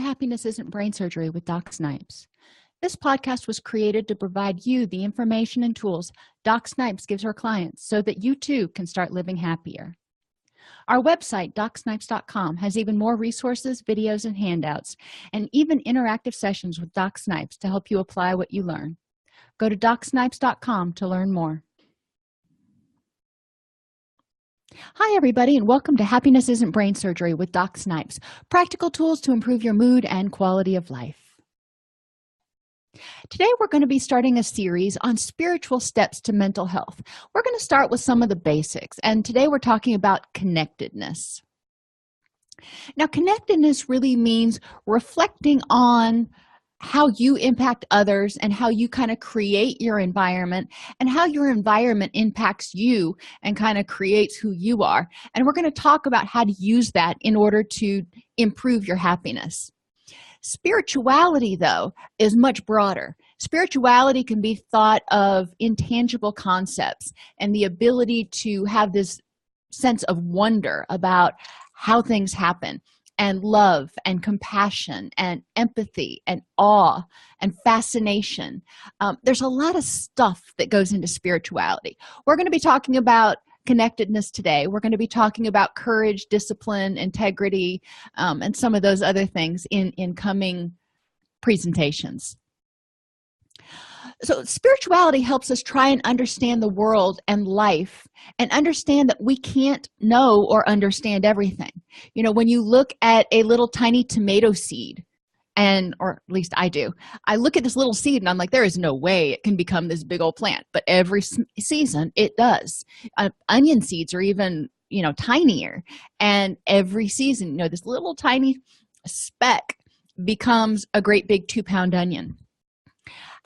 Happiness Isn't Brain Surgery with Doc Snipes. This podcast was created to provide you the information and tools Doc Snipes gives her clients so that you too can start living happier. Our website, DocSnipes.com, has even more resources, videos, and handouts, and even interactive sessions with Doc Snipes to help you apply what you learn. Go to DocSnipes.com to learn more. Hi, everybody, and welcome to Happiness Isn't Brain Surgery with Doc Snipes, practical tools to improve your mood and quality of life. Today, we're going to be starting a series on spiritual steps to mental health. We're going to start with some of the basics, and today we're talking about connectedness. Now, connectedness really means reflecting on how you impact others and how you kind of create your environment and how your environment impacts you and kind of creates who you are. And we're going to talk about how to use that in order to improve your happiness. Spirituality, though, is much broader. Spirituality can be thought of intangible concepts and the ability to have this sense of wonder about how things happen, and love and compassion and empathy and awe and fascination. There's a lot of stuff that goes into spirituality. We're going to be talking about connectedness today. We're going to be talking about courage, discipline, integrity, and some of those other things in coming presentations. So spirituality helps us try and understand the world and life and understand that we can't know or understand everything. You know, when you look at a little tiny tomato seed, or at least I do, I look at this little seed and I'm like, there is no way it can become this big old plant. But every season it does. Onion seeds are even, tinier. And every season, this little tiny speck becomes a great big 2-pound onion.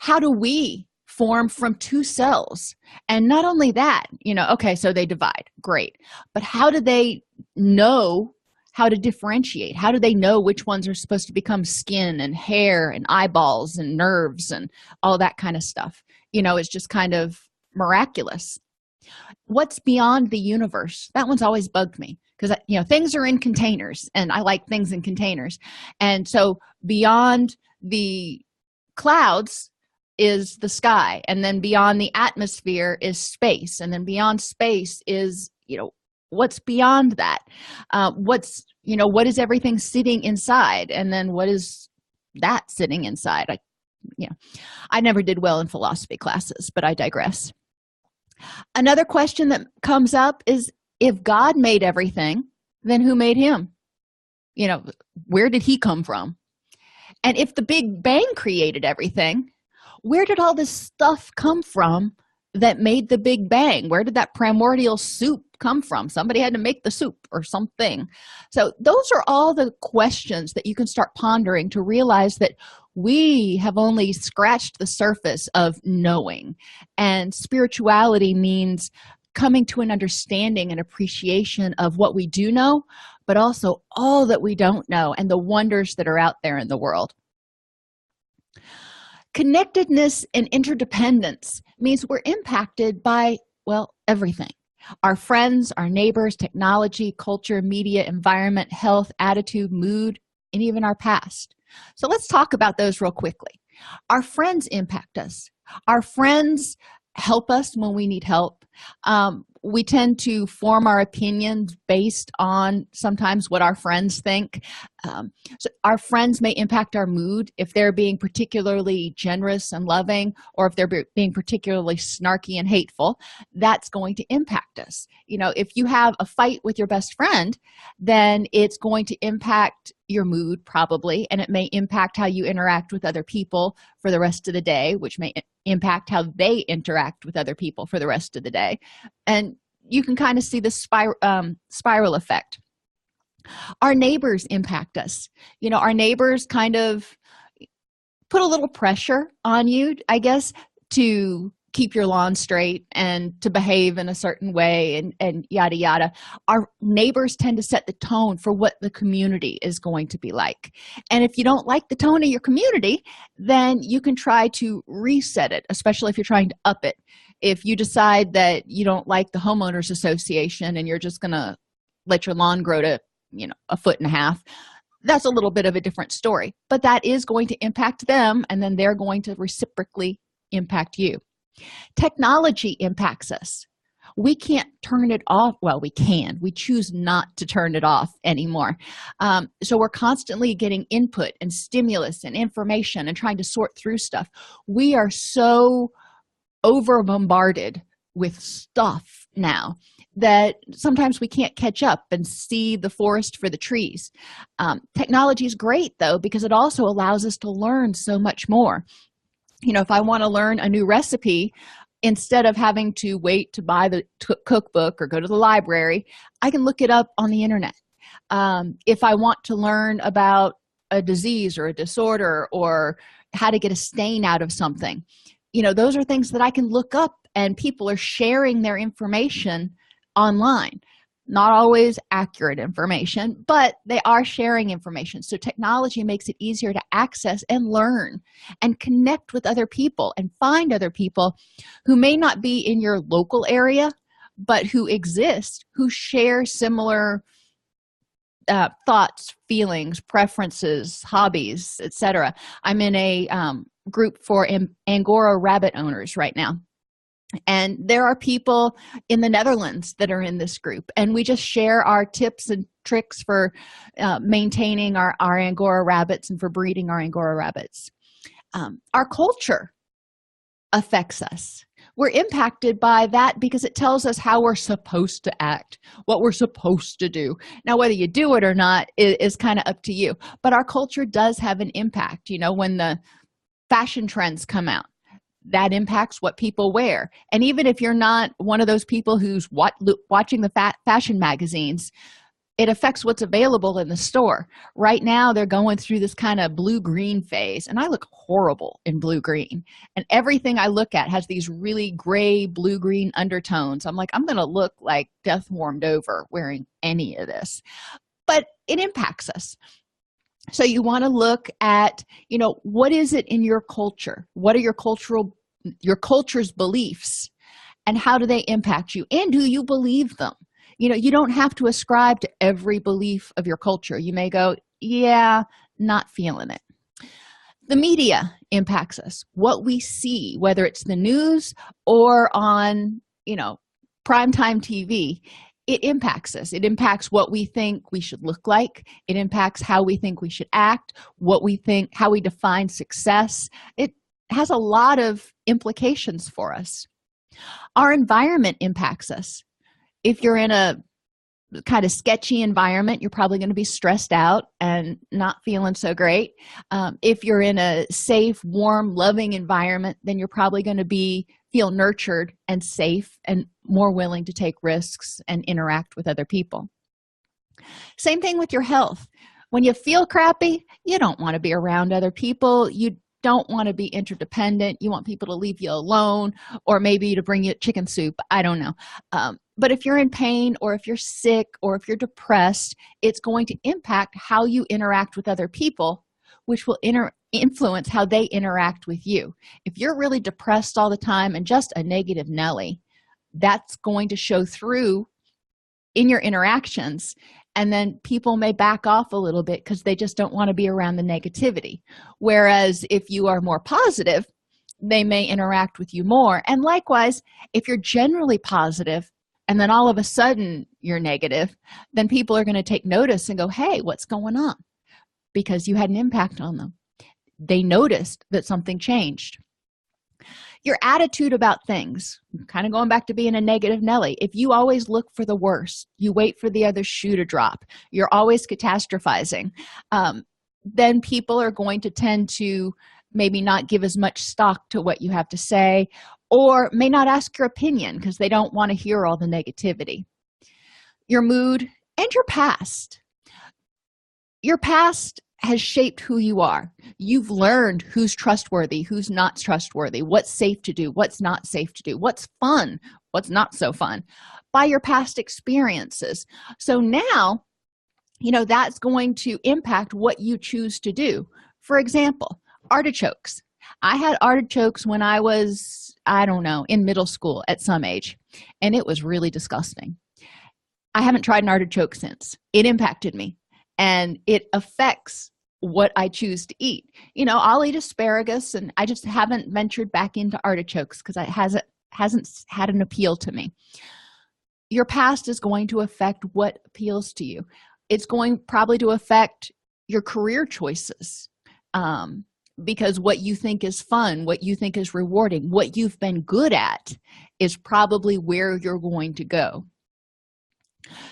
How do we form from 2 cells? And not only that, okay, so they divide, great. But how do they know how to differentiate? How do they know which ones are supposed to become skin and hair and eyeballs and nerves and all that kind of stuff? It's just kind of miraculous. What's beyond the universe? That one's always bugged me because, things are in containers and I like things in containers. And so beyond the clouds is the sky, and then beyond the atmosphere is space, and then beyond space is what's beyond that. What is everything sitting inside, and then what is that sitting inside? I never did well in philosophy classes, but I digress. Another question that comes up is, if God made everything, then who made him? Where did he come from? And if the Big Bang created everything, where did all this stuff come from that made the Big Bang? Where did that primordial soup come from? Somebody had to make the soup or something. So those are all the questions that you can start pondering to realize that we have only scratched the surface of knowing. And spirituality means coming to an understanding and appreciation of what we do know, but also all that we don't know and the wonders that are out there in the world. Connectedness and interdependence means we're impacted by, everything. Our friends, our neighbors, technology, culture, media, environment, health, attitude, mood, and even our past. So let's talk about those real quickly. Our friends impact us. Our friends help us when we need help. We tend to form our opinions based on sometimes what our friends think. So our friends may impact our mood if they're being particularly generous and loving, or if they're being particularly snarky and hateful. That's going to impact us. If you have a fight with your best friend, then it's going to impact your mood probably, and it may impact how you interact with other people for the rest of the day, which may impact how they interact with other people for the rest of the day. And you can kind of see the spiral effect. Our neighbors impact us. Our neighbors kind of put a little pressure on you, I guess, to keep your lawn straight and to behave in a certain way and yada yada. Our neighbors tend to set the tone for what the community is going to be like. And if you don't like the tone of your community, then you can try to reset it, especially if you're trying to up it. If you decide that you don't like the homeowners association and you're just going to let your lawn grow to 1.5 feet, That's a little bit of a different story, but that is going to impact them, and then they're going to reciprocally impact you. Technology impacts us. We can't turn it off. Well, we can. We choose not to turn it off anymore. So we're constantly getting input and stimulus and information and trying to sort through stuff. We are so over bombarded with stuff now that sometimes we can't catch up and see the forest for the trees. Technology is great, though, because it also allows us to learn so much more. If I want to learn a new recipe, instead of having to wait to buy the cookbook or go to the library, I can look it up on the internet. If I want to learn about a disease or a disorder or how to get a stain out of something, those are things that I can look up, and people are sharing their information online. Not always accurate information, but they are sharing information. So technology makes it easier to access and learn and connect with other people and find other people who may not be in your local area, but who exist, who share similar thoughts, feelings, preferences, hobbies, etc. I'm in a group for Angora rabbit owners right now. And there are people in the Netherlands that are in this group, and we just share our tips and tricks for maintaining our Angora rabbits and for breeding our Angora rabbits. Our culture affects us. We're impacted by that because it tells us how we're supposed to act, what we're supposed to do. Now, whether you do it or not is kind of up to you, but our culture does have an impact. When the fashion trends come out, that impacts what people wear. And even if you're not one of those people who's watching the fashion magazines, it affects what's available in the store. Right now, they're going through this kind of blue-green phase, and I look horrible in blue-green. And everything I look at has these really gray, blue-green undertones. I'm like, I'm going to look like death warmed over wearing any of this. But it impacts us. So you want to look at, what is it in your culture? What are your culture's beliefs, and how do they impact you? And do you believe them? You don't have to ascribe to every belief of your culture. You may go, yeah, not feeling it. The media impacts us. What we see, whether it's the news or on, primetime TV, it impacts us. It impacts what we think we should look like. It impacts how we think we should act, how we define success. It has a lot of implications for us. Our environment impacts us. If you're in a kind of sketchy environment, you're probably going to be stressed out and not feeling so great. If you're in a safe, warm, loving environment, then you're probably going to feel nurtured and safe and more willing to take risks and interact with other people. Same thing with your health. When you feel crappy, you don't want to be around other people. You don't want to be interdependent. You want people to leave you alone, or maybe to bring you chicken soup. I don't know. But if you're in pain, or if you're sick, or if you're depressed, it's going to impact how you interact with other people, which will influence how they interact with you. If you're really depressed all the time and just a negative Nelly, that's going to show through in your interactions, and then people may back off a little bit because they just don't want to be around the negativity. Whereas if you are more positive, they may interact with you more. And likewise, if you're generally positive and then all of a sudden you're negative, then people are going to take notice and go, hey, what's going on? Because you had an impact on them. They noticed that something changed. Your attitude about things, kind of going back to being a negative Nelly. If you always look for the worst, you wait for the other shoe to drop, you're always catastrophizing, then people are going to tend to maybe not give as much stock to what you have to say, or may not ask your opinion because they don't want to hear all the negativity. Your mood and your past. Your past has shaped who you are. You've learned who's trustworthy, who's not trustworthy, what's safe to do, what's not safe to do, what's fun, what's not so fun, by your past experiences. So now, that's going to impact what you choose to do. For example, artichokes. I had artichokes when I was, in middle school at some age, and it was really disgusting. I haven't tried an artichoke since. It impacted me. and it affects what I choose to eat. I'll eat asparagus, and I just haven't ventured back into artichokes because it hasn't had an appeal to me. Your past is going to affect what appeals to you. It's going probably to affect your career choices, because what you think is fun, what you think is rewarding, what you've been good at is probably where you're going to go.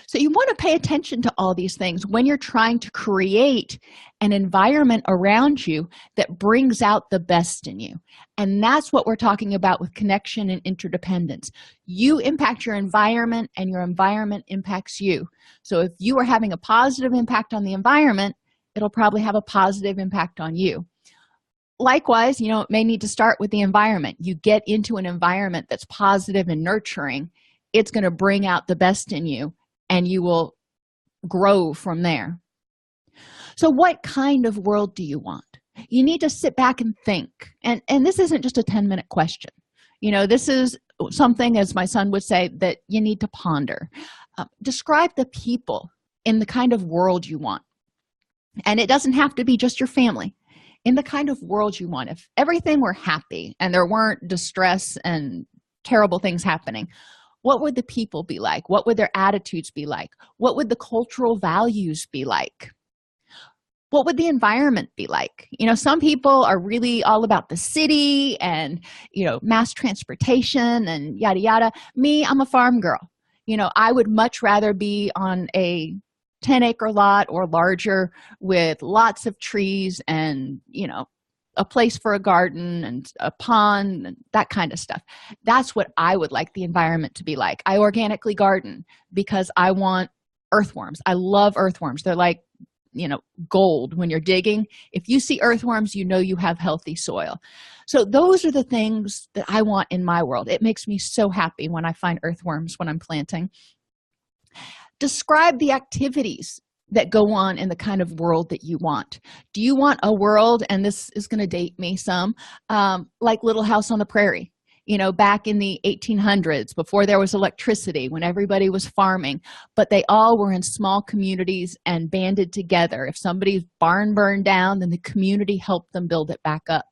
So you want to pay attention to all these things when you're trying to create an environment around you that brings out the best in you. And that's what we're talking about with connection and interdependence. You impact your environment, and your environment impacts you. So if you are having a positive impact on the environment, it'll probably have a positive impact on you. Likewise, it may need to start with the environment. You get into an environment that's positive and nurturing, it's going to bring out the best in you, and you will grow from there. So what kind of world do you want? You need to sit back and think. And this isn't just a 10-minute question. This is something, as my son would say, that you need to ponder. Describe the people in the kind of world you want. And it doesn't have to be just your family. In the kind of world you want, if everything were happy and there weren't distress and terrible things happening, what would the people be like? What would their attitudes be like? What would the cultural values be like? What would the environment be like? Some people are really all about the city and, mass transportation and yada, yada. Me, I'm a farm girl. I would much rather be on a 10-acre lot or larger with lots of trees and, a place for a garden and a pond and that kind of stuff. That's what I would like the environment to be like. I organically garden because I want earthworms. I love earthworms. They're like, gold when you're digging. If you see earthworms, you have healthy soil. So those are the things that I want in my world. It makes me so happy when I find earthworms when I'm planting. Describe the activities that go on in the kind of world that you want. Do you want a world, and this is going to date me some, like Little House on the Prairie, back in the 1800s, before there was electricity, when everybody was farming, but they all were in small communities and banded together. If somebody's barn burned down, then the community helped them build it back up.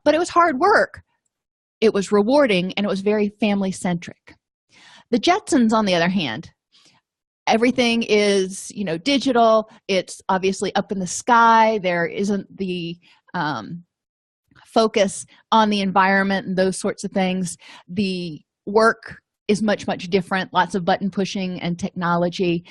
But it was hard work. It was rewarding, and it was very family-centric. The Jetsons, on the other hand, everything is digital. It's obviously up in the sky. There isn't the focus on the environment and those sorts of things. The work is much different. Lots of button pushing and technology.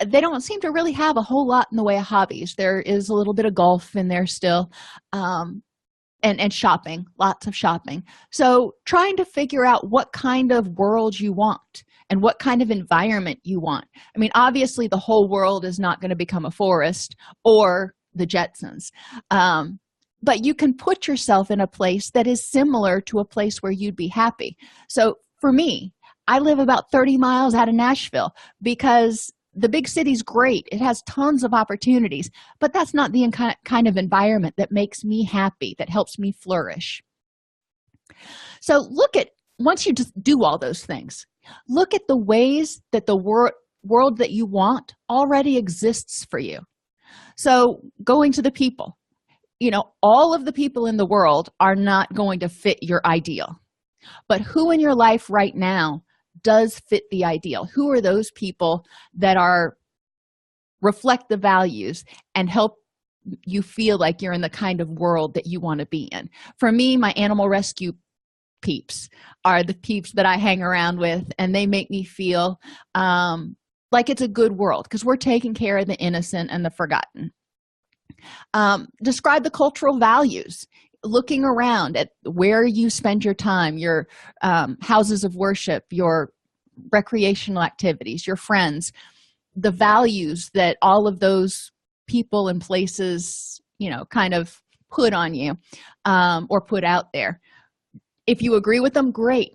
They don't seem to really have a whole lot in the way of hobbies. There is a little bit of golf in there still, and shopping, lots of shopping. So trying to figure out what kind of world you want and what kind of environment you want. I mean, obviously the whole world is not going to become a forest or the Jetsons, but you can put yourself in a place that is similar to a place where you'd be happy. So for me, I live about 30 miles out of Nashville because the big city's great. It has tons of opportunities, but that's not the kind of environment that makes me happy, that helps me flourish. So once you just do all those things, look at the ways that the world that you want already exists for you. So going to the people, all of the people in the world are not going to fit your ideal, but who in your life right now does fit the ideal? Who are those people that reflect the values and help you feel like you're in the kind of world that you want to be in? For me, my animal rescue peeps are the peeps that I hang around with, and they make me feel like it's a good world because we're taking care of the innocent and the forgotten. Describe the cultural values. Looking around at where you spend your time, your houses of worship, your recreational activities, your friends, the values that all of those people and places, kind of put on you or put out there. If you agree with them, great.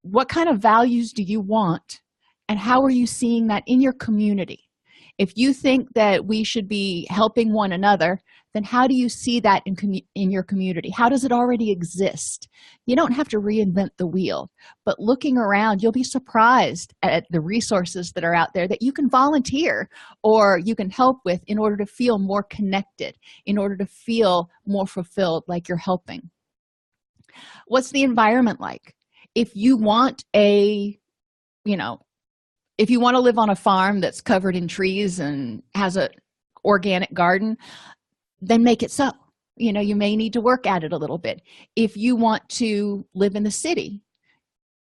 What kind of values do you want, and how are you seeing that in your community? If you think that we should be helping one another, then how do you see that in your community? How does it already exist? You don't have to reinvent the wheel, but looking around, you'll be surprised at the resources that are out there that you can volunteer or you can help with in order to feel more connected, in order to feel more fulfilled, like you're helping. What's the environment like? If you want if you want to live on a farm that's covered in trees and has an organic garden, then make it so. You may need to work at it a little bit. If you want to live in the city,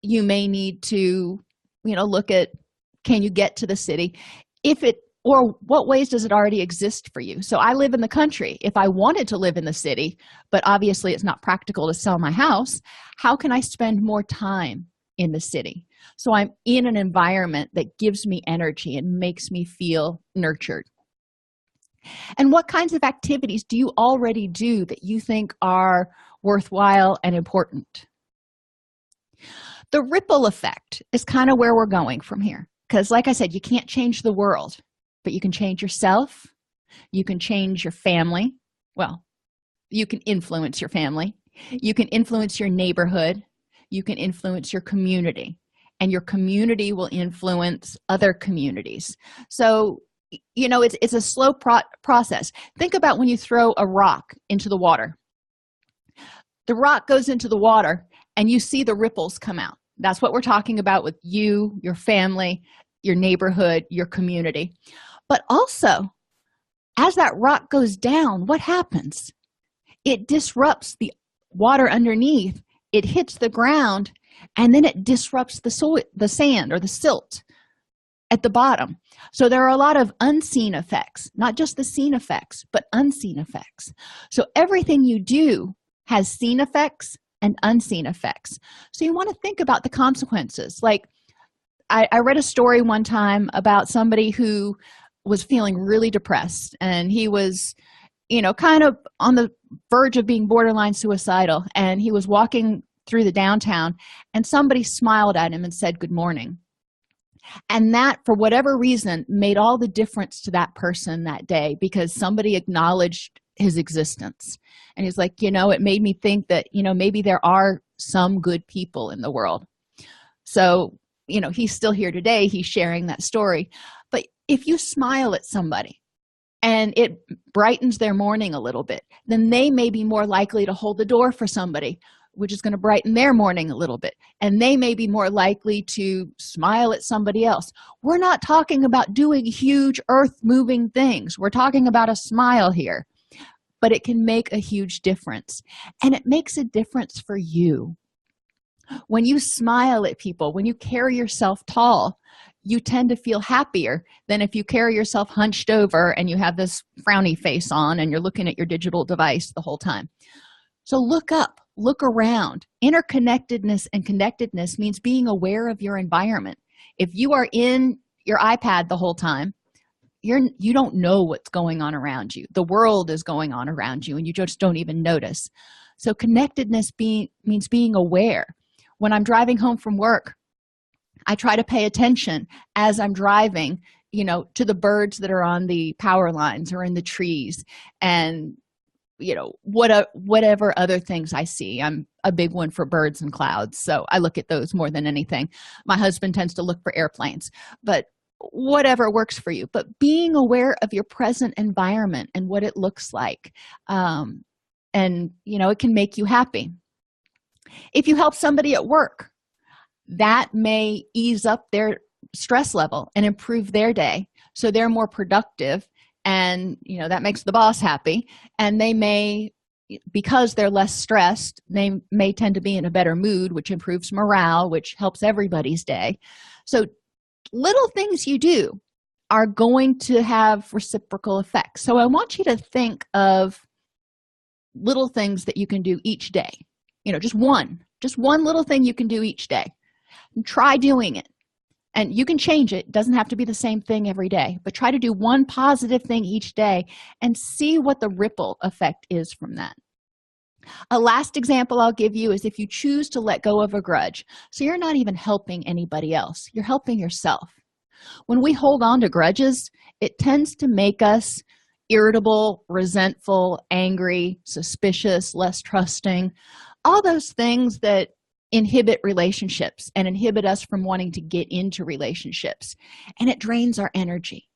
you may need to look at, can you get to the city? Or what ways does it already exist for you? So I live in the country. If I wanted to live in the city, but obviously it's not practical to sell my house, how can I spend more time in the city? So I'm in an environment that gives me energy and makes me feel nurtured. And what kinds of activities do you already do that you think are worthwhile and important? The ripple effect is kind of where we're going from here. Because like I said, you can't change the world, but you can change yourself. You can change your family. Well, you can influence your family. You can influence your neighborhood. You can influence your community. And your community will influence other communities. So it's a slow process. Think about when you throw a rock into the water. The rock goes into the water and you see the ripples come out. That's what we're talking about with you, your family, your neighborhood, your community. But also, as that rock goes down, what happens? It disrupts the water underneath. It hits the ground, and then it disrupts the soil, the sand or the silt at the bottom. So there are a lot of unseen effects, not just the seen effects, but unseen effects. So everything you do has seen effects and unseen effects. So you want to think about the consequences. Like I read a story one time about somebody who was feeling really depressed, and he was kind of on the verge of being borderline suicidal, and he was walking through the downtown, and somebody smiled at him and said good morning. And that, for whatever reason, made all the difference to that person that day, because somebody acknowledged his existence. And he's like, it made me think that maybe there are some good people in the world. So he's still here today. He's sharing that story. But if you smile at somebody and it brightens their morning a little bit, then they may be more likely to hold the door for somebody, which is going to brighten their morning a little bit. And they may be more likely to smile at somebody else. We're not talking about doing huge earth-moving things. We're talking about a smile here. But it can make a huge difference. And it makes a difference for you. When you smile at people, when you carry yourself tall, you tend to feel happier than if you carry yourself hunched over and you have this frowny face on and you're looking at your digital device the whole time. So look up, look around. Interconnectedness and connectedness means being aware of your environment. If you are in your iPad the whole time, you don't know what's going on around you. The world is going on around you and you just don't even notice. So connectedness means being aware. When I'm driving home from work, I try to pay attention as I'm driving, to the birds that are on the power lines or in the trees, and whatever other things I see. I'm a big one for birds and clouds, so I look at those more than anything. My husband tends to look for airplanes, but whatever works for you. But being aware of your present environment and what it looks like, and it can make you happy. If you help somebody at work, that may ease up their stress level and improve their day, so they're more productive, and that makes the boss happy, and they may, because they're less stressed, they may tend to be in a better mood, which improves morale, which helps everybody's day. So little things you do are going to have reciprocal effects. So I want you to think of little things that you can do each day. Just one little thing you can do each day. Try doing it, and you can change it. It doesn't have to be the same thing every day, but try to do one positive thing each day and see what the ripple effect is from that. A last example I'll give you is if you choose to let go of a grudge. So you're not even helping anybody else, you're helping yourself. When we hold on to grudges, it tends to make us irritable, resentful, angry, suspicious, less trusting, all those things that inhibit relationships and inhibit us from wanting to get into relationships. And it drains our energy.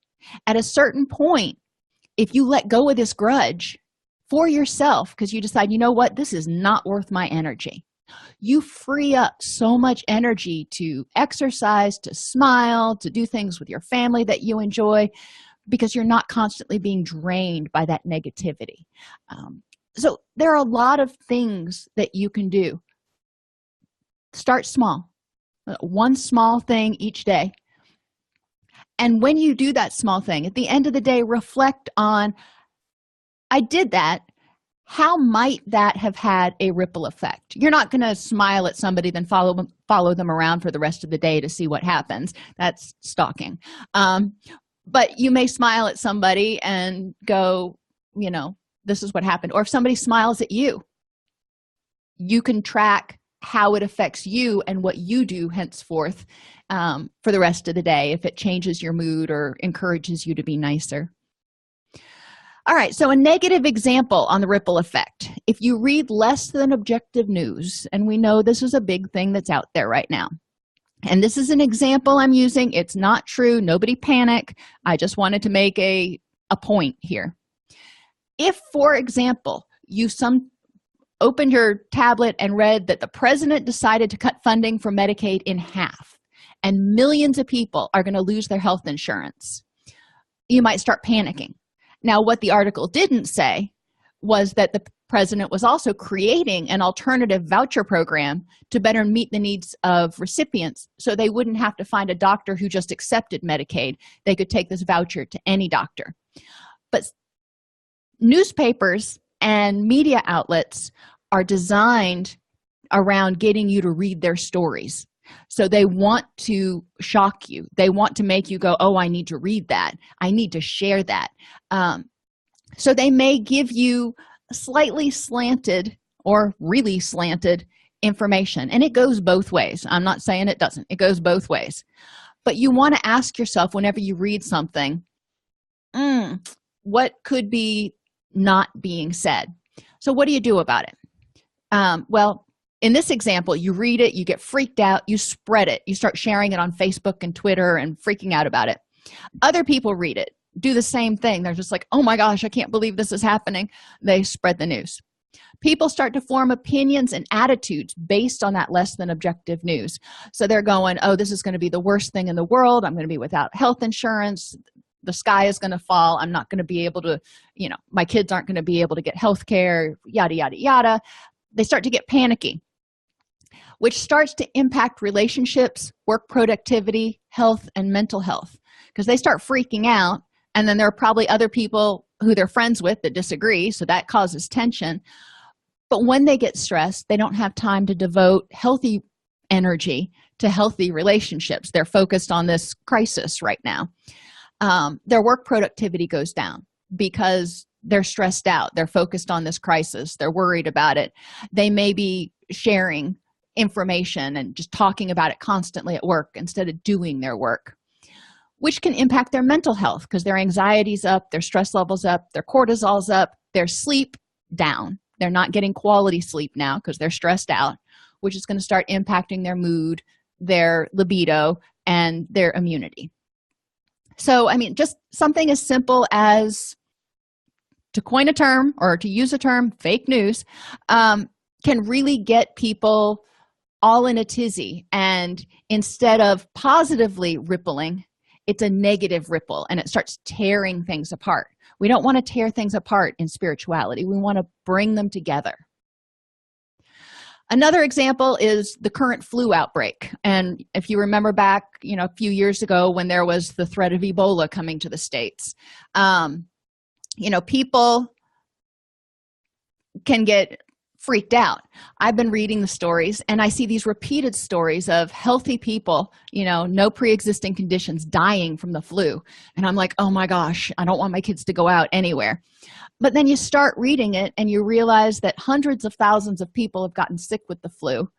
At a certain point, if you let go of this grudge for yourself, because you decide, you know what, this is not worth my energy, you free up so much energy to exercise, to smile, to do things with your family that you enjoy, because you're not constantly being drained by that negativity. So there are a lot of things that you can do. Start small, one small thing each day. And when you do that small thing, at the end of the day, reflect on, I did that. How might that have had a ripple effect? You're not going to smile at somebody, then follow them around for the rest of the day to see what happens. That's stalking. But you may smile at somebody and go, this is what happened. Or if somebody smiles at you, you can track how it affects you and what you do henceforth for the rest of the day, if it changes your mood or encourages you to be nicer. All right, so a negative example on the ripple effect. If you read less than objective news, and we know this is a big thing that's out there right now, and this is an example I'm using. It's not true. Nobody panic. I just wanted to make a point here. If, for example, you opened your tablet and read that the president decided to cut funding for Medicaid in half, and millions of people are going to lose their health insurance, you might start panicking. Now, what the article didn't say was that the president was also creating an alternative voucher program to better meet the needs of recipients, so they wouldn't have to find a doctor who just accepted Medicaid. They could take this voucher to any doctor. But newspapers and media outlets are designed around getting you to read their stories. So they want to shock you. They want to make you go, oh, I need to read that. I need to share that. So they may give you slightly slanted or really slanted information. And it goes both ways. I'm not saying it doesn't. It goes both ways. But you want to ask yourself whenever you read something, what could be not being said? So what do you do about it? Well, in this example, you read it, you get freaked out, you spread it, you start sharing it on Facebook and Twitter and freaking out about it. Other people read it, do the same thing. They're just like, oh my gosh, I can't believe this is happening. They spread the news. People start to form opinions and attitudes based on that less than objective news. So they're going, oh, this is going to be the worst thing in the world. I'm going to be without health insurance. The sky is going to fall. I'm not going to be able to, my kids aren't going to be able to get health care, yada, yada, yada. They start to get panicky, which starts to impact relationships, work productivity, health, and mental health, because they start freaking out. And then there are probably other people who they're friends with that disagree, so that causes tension. But when they get stressed, they don't have time to devote healthy energy to healthy relationships. They're focused on this crisis right now. Their work productivity goes down because they're stressed out. They're focused on this crisis. They're worried about it. They may be sharing information and just talking about it constantly at work instead of doing their work, which can impact their mental health because their anxiety's up, their stress levels up, their cortisol's up, their sleep down. They're not getting quality sleep now because they're stressed out, which is going to start impacting their mood, their libido, and their immunity. So, just something as simple as, to coin a term or to use a term, fake news, can really get people all in a tizzy. And instead of positively rippling, it's a negative ripple, and it starts tearing things apart. We don't want to tear things apart in spirituality. We want to bring them together. Another example is the current flu outbreak. And if you remember back, a few years ago when there was the threat of Ebola coming to the States, people can get freaked out. I've been reading the stories, and I see these repeated stories of healthy people, no pre-existing conditions, dying from the flu. And I'm like, oh my gosh, I don't want my kids to go out anywhere. But then you start reading it and you realize that hundreds of thousands of people have gotten sick with the flu.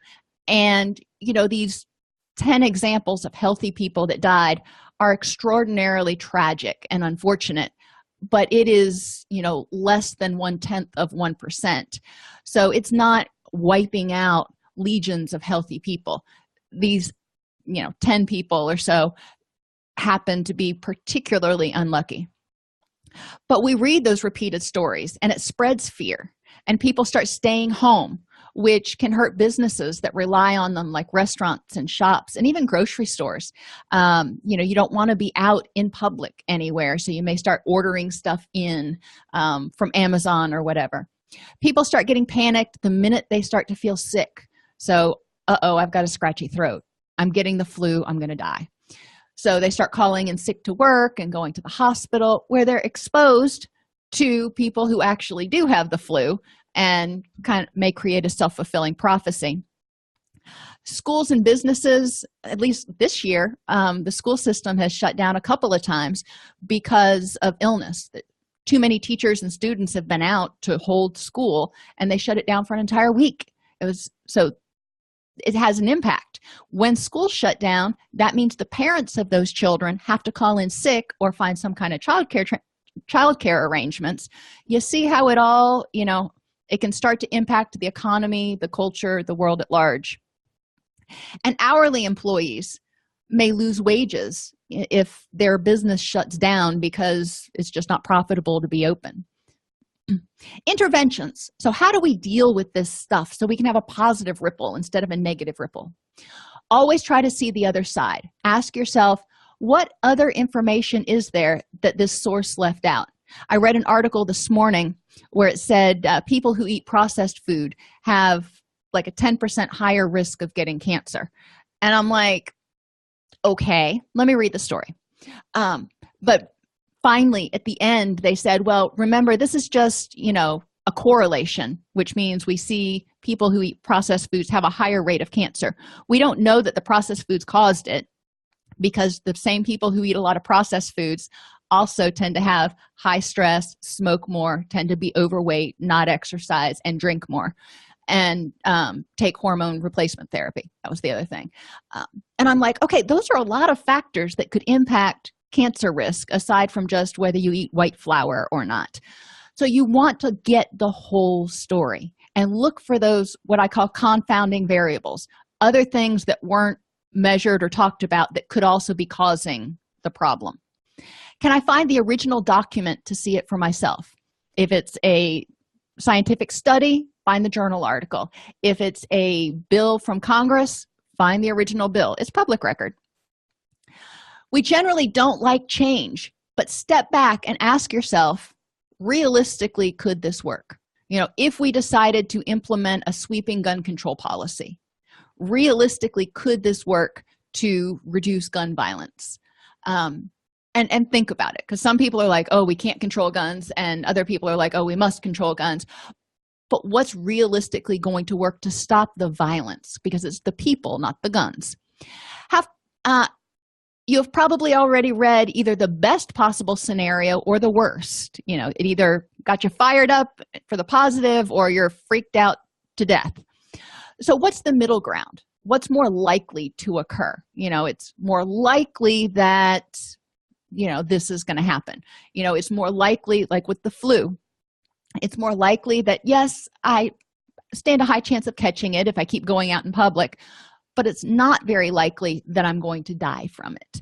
And, these 10 examples of healthy people that died are extraordinarily tragic and unfortunate, but it is, less than 0.1%. So it's not wiping out legions of healthy people. These, 10 people or so happen to be particularly unlucky. But we read those repeated stories and it spreads fear, and people start staying home, which can hurt businesses that rely on them, like restaurants and shops and even grocery stores. You don't want to be out in public anywhere, so you may start ordering stuff in from Amazon or whatever. People start getting panicked the minute they start to feel sick. So, I've got a scratchy throat. I'm getting the flu. I'm going to die. So they start calling in sick to work and going to the hospital, where they're exposed to people who actually do have the flu, and kind of may create a self-fulfilling prophecy. Schools and businesses, at least this year, the school system has shut down a couple of times because of illness. Too many teachers and students have been out to hold school, and they shut it down for an entire week. It has an impact. When schools shut down, that means the parents of those children have to call in sick or find some kind of childcare arrangements. You see how it all, it can start to impact the economy, the culture, the world at large. And hourly employees may lose wages if their business shuts down because it's just not profitable to be open. Interventions. So how do we deal with this stuff so we can have a positive ripple instead of a negative ripple? Always try to see the other side. Ask yourself, what other information is there that this source left out? I read an article this morning where it said people who eat processed food have like a 10% higher risk of getting cancer. And I'm like, okay, let me read the story. But finally, at the end, they said, well, remember, this is just, a correlation, which means we see people who eat processed foods have a higher rate of cancer. We don't know that the processed foods caused it, because the same people who eat a lot of processed foods also tend to have high stress, smoke more, tend to be overweight, not exercise, and drink more, and take hormone replacement therapy. That was the other thing. And I'm like, okay, those are a lot of factors that could impact cancer risk, aside from just whether you eat white flour or not. So you want to get the whole story and look for those, what I call confounding variables, other things that weren't measured or talked about that could also be causing the problem. Can I find the original document to see it for myself? If it's a scientific study, find the journal article. If it's a bill from Congress, find the original bill. It's public record. We generally don't like change, but step back and ask yourself, realistically, could this work? If we decided to implement a sweeping gun control policy, realistically, could this work to reduce gun violence? And think about it, because some people are like, oh, we can't control guns, and other people are like, oh, we must control guns. But what's realistically going to work to stop the violence? Because it's the people, not the guns. You have probably already read either the best possible scenario or the worst. It either got you fired up for the positive or you're freaked out to death. So what's the middle ground? What's more likely to occur? It's more likely that, this is going to happen. It's more likely, like with the flu, it's more likely that, yes, I stand a high chance of catching it if I keep going out in public, but it's not very likely that I'm going to die from it.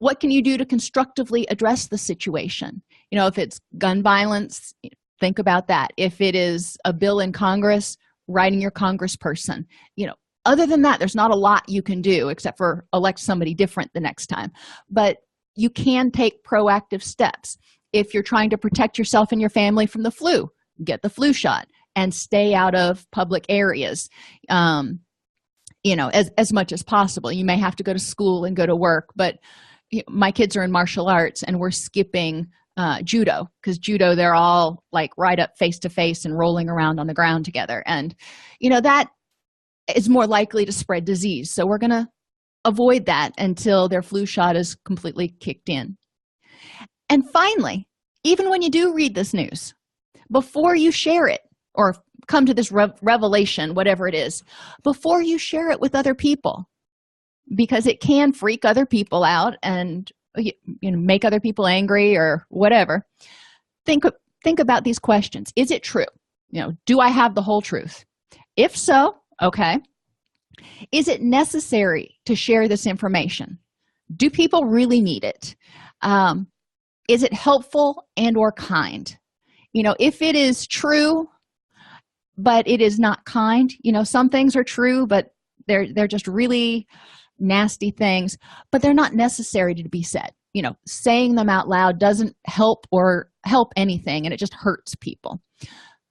What can you do to constructively address the situation? If it's gun violence, think about that. If it is a bill in Congress, writing your congressperson. Other than that, there's not a lot you can do except for elect somebody different the next time. But you can take proactive steps. If you're trying to protect yourself and your family from the flu, get the flu shot and stay out of public areas. As much as possible. You may have to go to school and go to work, but my kids are in martial arts and we're skipping judo, because judo, they're all like right up face to face and rolling around on the ground together. And, that is more likely to spread disease. So we're going to avoid that until their flu shot is completely kicked in. And finally, even when you do read this news, before you share it or come to this revelation, whatever it is, before you share it with other people, because it can freak other people out and make other people angry or whatever. Think about these questions. Is it true? Do I have the whole truth? If so, okay. Is it necessary to share this information? Do people really need it? Is it helpful and or kind? If it is true but it is not kind, some things are true but they're just really nasty things, but they're not necessary to be said. Saying them out loud doesn't help anything, and it just hurts people.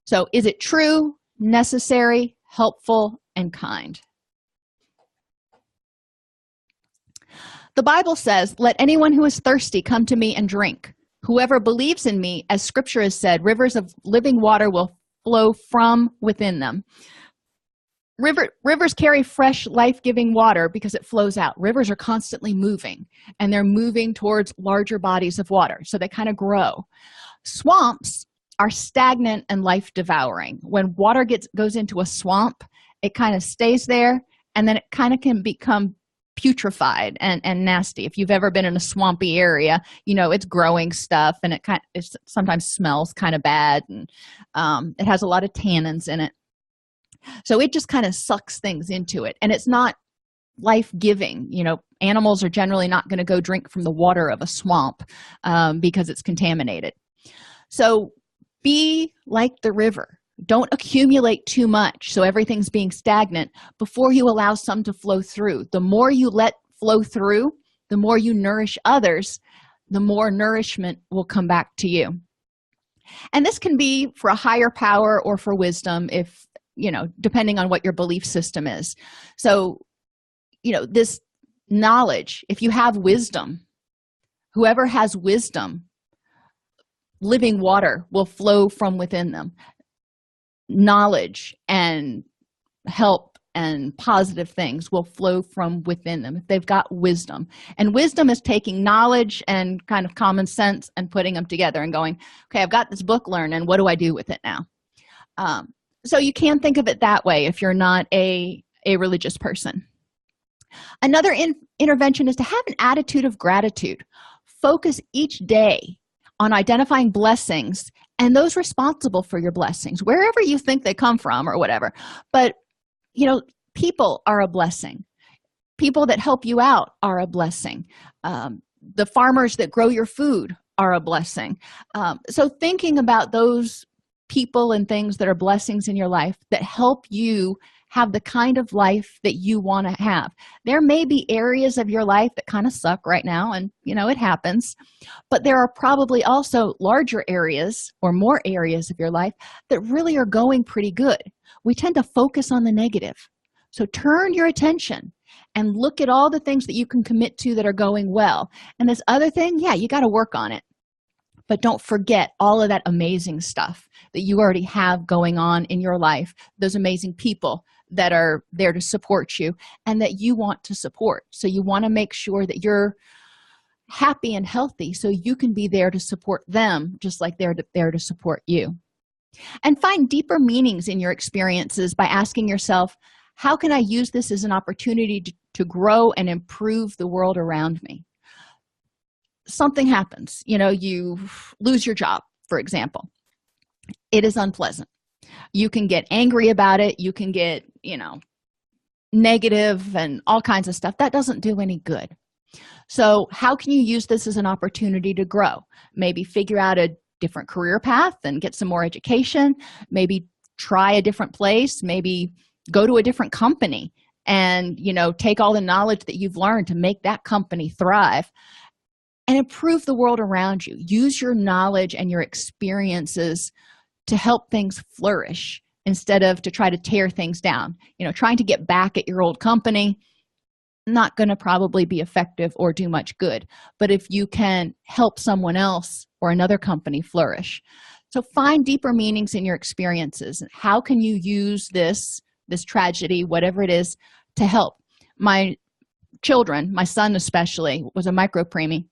So is it true, necessary, helpful, and kind? The Bible says, "Let anyone who is thirsty come to me and drink. Whoever believes in me, as scripture has said, rivers of living water will flow from within them." Rivers carry fresh, life-giving water because it flows out. Rivers are constantly moving, and they're moving towards larger bodies of water, so they kind of grow. Swamps are stagnant and life-devouring. When water goes into a swamp, it kind of stays there, and then it kind of can become putrefied and nasty. If you've ever been in a swampy area, it's growing stuff, and it sometimes smells kind of bad, and it has a lot of tannins in it. So it just kind of sucks things into it, and it's not life-giving. Animals are generally not going to go drink from the water of a swamp because it's contaminated. So be like the river. Don't accumulate too much so everything's being stagnant before you allow some to flow through. The more you let flow through, the more you nourish others, the more nourishment will come back to you. And this can be for a higher power or for wisdom, if depending on what your belief system is. So this knowledge, if you have wisdom, whoever has wisdom, living water will flow from within them. Knowledge and help and positive things will flow from within them if they've got wisdom. And wisdom is taking knowledge and kind of common sense and putting them together and going, okay, I've got this book learned, and what do I do with it now? So you can think of it that way if you're not a religious person. Another intervention is to have an attitude of gratitude. Focus each day on identifying blessings and those responsible for your blessings, wherever you think they come from or whatever. But, people are a blessing. People that help you out are a blessing. The farmers that grow your food are a blessing. So thinking about those people and things that are blessings in your life that help you have the kind of life that you want to have. There may be areas of your life that kind of suck right now, and it happens, but there are probably also larger areas or more areas of your life that really are going pretty good. We tend to focus on the negative. So turn your attention and look at all the things that you can commit to that are going well. And this other thing, you got to work on it. But don't forget all of that amazing stuff that you already have going on in your life, those amazing people that are there to support you and that you want to support. So you want to make sure that you're happy and healthy so you can be there to support them just like they're there to support you. And find deeper meanings in your experiences by asking yourself, how can I use this as an opportunity to grow and improve the world around me? Something happens, you lose your job, for example. It is unpleasant. You can get angry about it. You can get, negative and all kinds of stuff. That doesn't do any good. So how can you use this as an opportunity to grow? Maybe figure out a different career path and get some more education. Maybe try a different place. Maybe go to a different company and, take all the knowledge that you've learned to make that company thrive and improve the world around you. Use your knowledge and your experiences to help things flourish instead of to try to tear things down. Trying to get back at your old company, not going to probably be effective or do much good. But if you can help someone else or another company flourish. So find deeper meanings in your experiences. How can you use this tragedy, whatever it is, to help? My children, my son especially, was a micropreemie.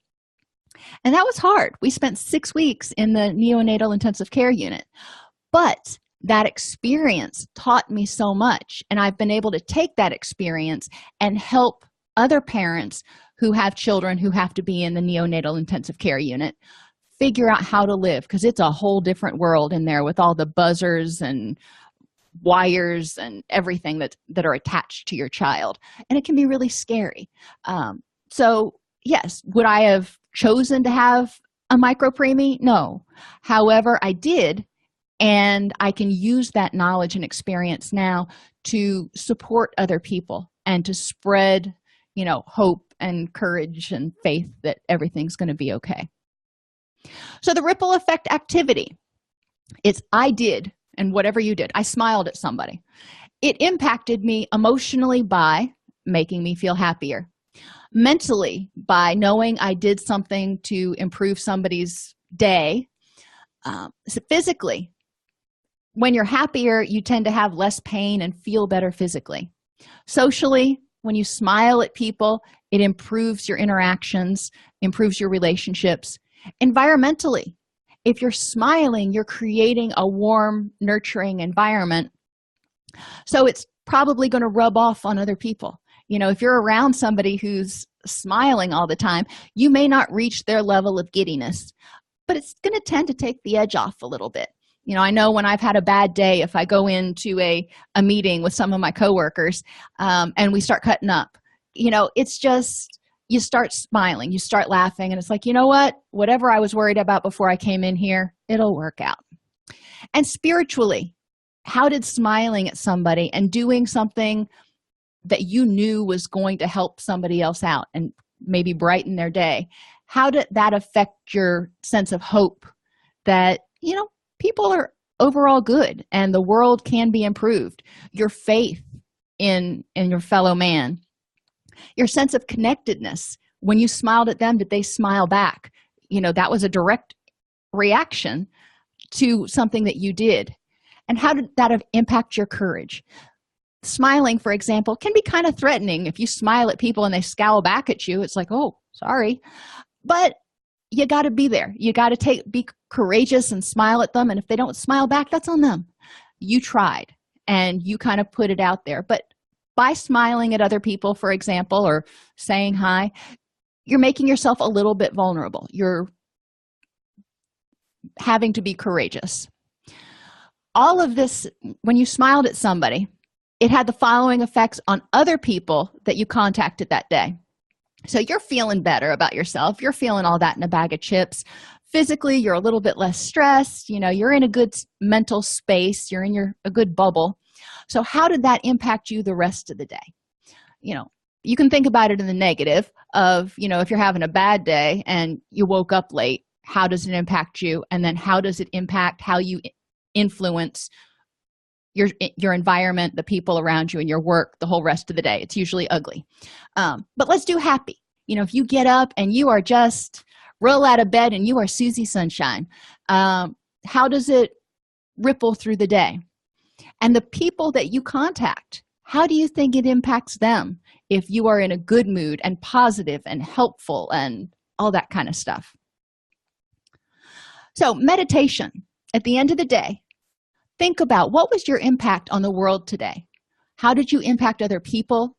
And that was hard. We spent 6 weeks in the neonatal intensive care unit. But that experience taught me so much. And I've been able to take that experience and help other parents who have children who have to be in the neonatal intensive care unit figure out how to live, because it's a whole different world in there with all the buzzers and wires and everything that are attached to your child, and it can be really scary. So yes, would I have chosen to have a micro preemie? No. However, I did, and I can use that knowledge and experience now to support other people and to spread, hope and courage and faith that everything's going to be okay. So the ripple effect activity, it's I did, and whatever you did, I smiled at somebody. It impacted me emotionally by making me feel happier, mentally by knowing I did something to improve somebody's day, so physically, when you're happier, you tend to have less pain and feel better physically. Socially, when you smile at people, it improves your interactions, improves your relationships. Environmentally, if you're smiling, you're creating a warm, nurturing environment. So it's probably going to rub off on other people. If you're around somebody who's smiling all the time, you may not reach their level of giddiness, but it's going to tend to take the edge off a little bit. I know when I've had a bad day, if I go into a meeting with some of my coworkers and we start cutting up, it's just, you start smiling, you start laughing, and it's like, whatever I was worried about before I came in here, it'll work out. And spiritually, how did smiling at somebody and doing something that you knew was going to help somebody else out and maybe brighten their day, how did that affect your sense of hope that, people are overall good and the world can be improved, your faith in your fellow man, your sense of connectedness? When you smiled at them, did they smile back? That was a direct reaction to something that you did. And how did that impact your courage? Smiling, for example, can be kind of threatening. If you smile at people and they scowl back at you, it's like, oh, sorry. But you got to be there. You got to be courageous and smile at them. And if they don't smile back, that's on them. You tried and you kind of put it out there. But by smiling at other people, for example, or saying hi, you're making yourself a little bit vulnerable. You're having to be courageous. All of this, when you smiled at somebody, it had the following effects on other people that you contacted that day. So you're feeling better about yourself. You're feeling all that in a bag of chips. Physically, you're a little bit less stressed. You're in a good mental space. You're in a good bubble. So how did that impact you the rest of the day? You can think about it in the negative of, if you're having a bad day and you woke up late, how does it impact you? And then how does it impact how you influence your environment, the people around you, and your work the whole rest of the day? It's usually ugly. But let's do happy. If you get up and you are just roll out of bed and you are Susie Sunshine, how does it ripple through the day? And the people that you contact, how do you think it impacts them if you are in a good mood and positive and helpful and all that kind of stuff? So meditation, at the end of the day, think about what was your impact on the world today? How did you impact other people?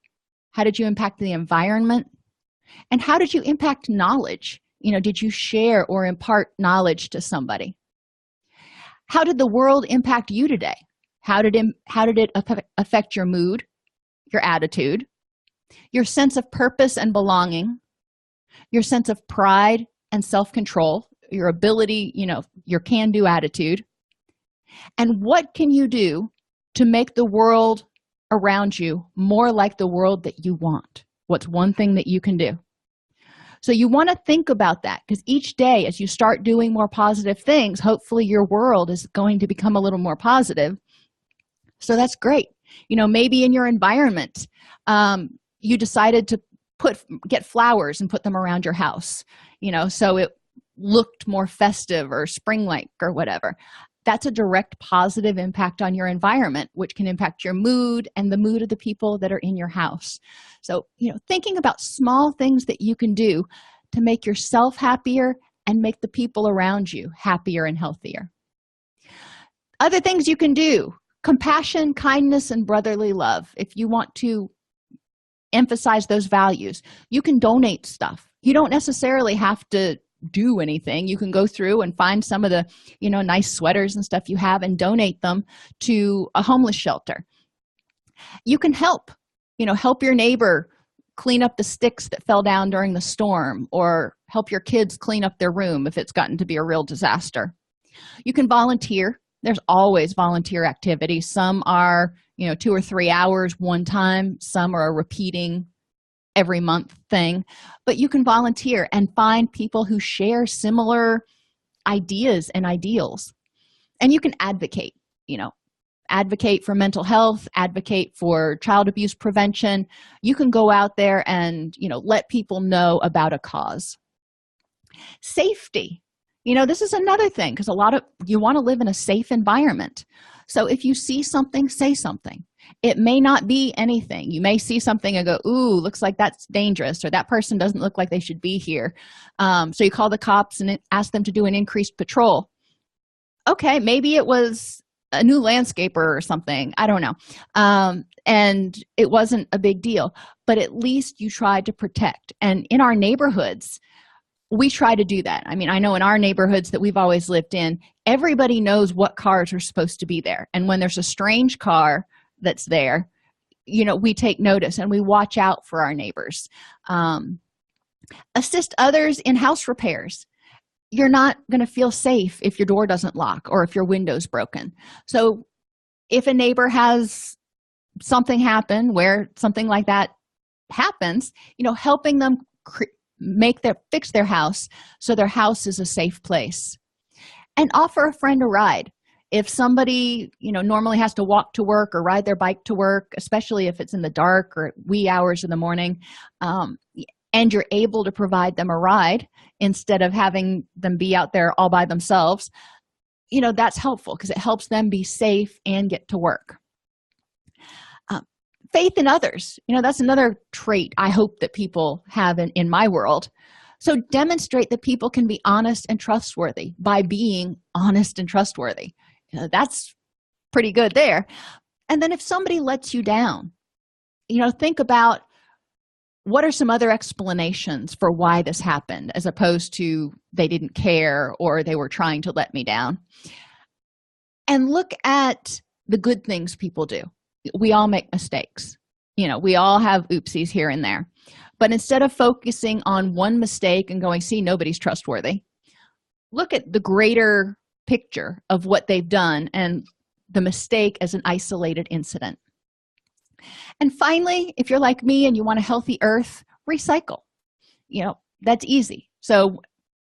How did you impact the environment? And how did you impact knowledge? Did you share or impart knowledge to somebody? How did the world impact you today? How did it affect your mood, your attitude, your sense of purpose and belonging, your sense of pride and self-control, your ability, your can-do attitude? And what can you do to make the world around you more like the world that you want? What's one thing that you can do? So you want to think about that, because each day as you start doing more positive things, hopefully your world is going to become a little more positive. So that's great. Maybe in your environment, you decided to get flowers and put them around your house, so it looked more festive or spring-like or whatever. That's a direct positive impact on your environment, which can impact your mood and the mood of the people that are in your house. So, thinking about small things that you can do to make yourself happier and make the people around you happier and healthier. Other things you can do: compassion, kindness, and brotherly love. If you want to emphasize those values. You can donate stuff. You don't necessarily have to do anything. You can go through and find some of the nice sweaters and stuff you have and donate them to a homeless shelter. You can help your neighbor clean up the sticks that fell down during the storm, or help your kids clean up their room if it's gotten to be a real disaster. You can volunteer. There's always volunteer activities. Some are 2 or 3 hours one time. Some are a repeating every month thing. But you can volunteer and find people who share similar ideas and ideals. And you can advocate for mental health, advocate for child abuse prevention. You can go out there and let people know about a cause. Safety. This is another thing, because you want to live in a safe environment. So if you see something, say something. It may not be anything. You may see something and go, ooh, looks like that's dangerous, or that person doesn't look like they should be here. So you call the cops and ask them to do an increased patrol. Okay, maybe it was a new landscaper or something. I don't know. And it wasn't a big deal, but at least you tried to protect. And in our neighborhoods, we try to do that. I mean, I know in our neighborhoods that we've always lived in, everybody knows what cars are supposed to be there. And when there's a strange car that's there, we take notice and we watch out for our neighbors. Assist others in house repairs. You're not going to feel safe if your door doesn't lock or if your window's broken. So if a neighbor has something happen where something like that happens, helping them fix their house so their house is a safe place. And offer a friend a ride. If somebody normally has to walk to work or ride their bike to work, especially if it's in the dark or wee hours in the morning, and you're able to provide them a ride instead of having them be out there all by themselves, that's helpful because it helps them be safe and get to work. Faith in others. That's another trait I hope that people have in my world. So demonstrate that people can be honest and trustworthy by being honest and trustworthy. That's pretty good there. And then if somebody lets you down, think about what are some other explanations for why this happened, as opposed to they didn't care or they were trying to let me down. And look at the good things people do. We all make mistakes. We all have oopsies here and there. But instead of focusing on one mistake and going, see, nobody's trustworthy, look at the greater picture of what they've done and the mistake as an isolated incident. And finally, if you're like me and you want a healthy earth, recycle. That's easy. So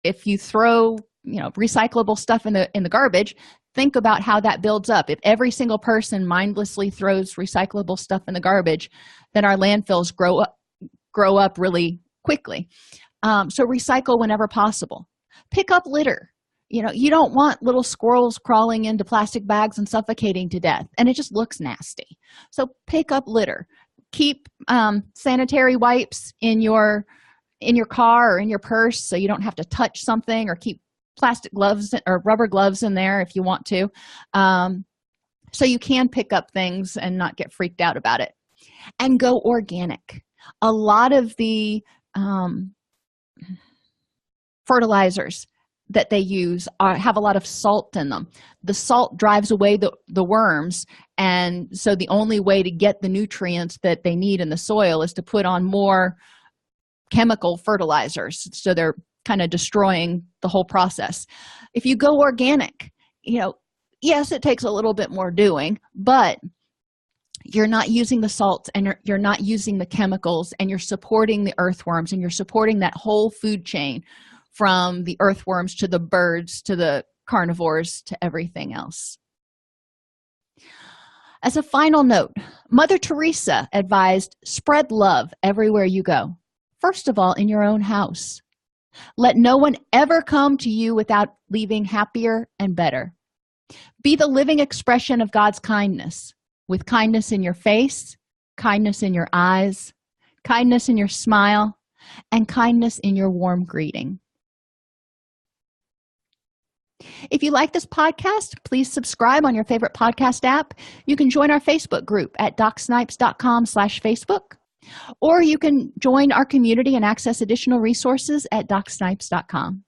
if you throw, recyclable stuff in the garbage, think about how that builds up. If every single person mindlessly throws recyclable stuff in the garbage, then our landfills grow up really quickly. So recycle whenever possible. Pick up litter. You don't want little squirrels crawling into plastic bags and suffocating to death, and it just looks nasty. So pick up litter. Keep sanitary wipes in your car or in your purse so you don't have to touch something, or keep plastic gloves or rubber gloves in there if you want to, so you can pick up things and not get freaked out about it. And go organic. A lot of the fertilizers that they use have a lot of salt in them. The salt drives away the worms, and so the only way to get the nutrients that they need in the soil is to put on more chemical fertilizers, so they're kind of destroying the whole process. If you go organic, yes, it takes a little bit more doing, but you're not using the salts and you're not using the chemicals, and you're supporting the earthworms, and you're supporting that whole food chain from the earthworms to the birds to the carnivores to everything else. As a final note, Mother Teresa advised, spread love everywhere you go. First of all, in your own house. Let no one ever come to you without leaving happier and better. Be the living expression of God's kindness, with kindness in your face, kindness in your eyes, kindness in your smile, and kindness in your warm greeting. If you like this podcast, please subscribe on your favorite podcast app. You can join our Facebook group at docsnipes.com/Facebook. Or you can join our community and access additional resources at docsnipes.com.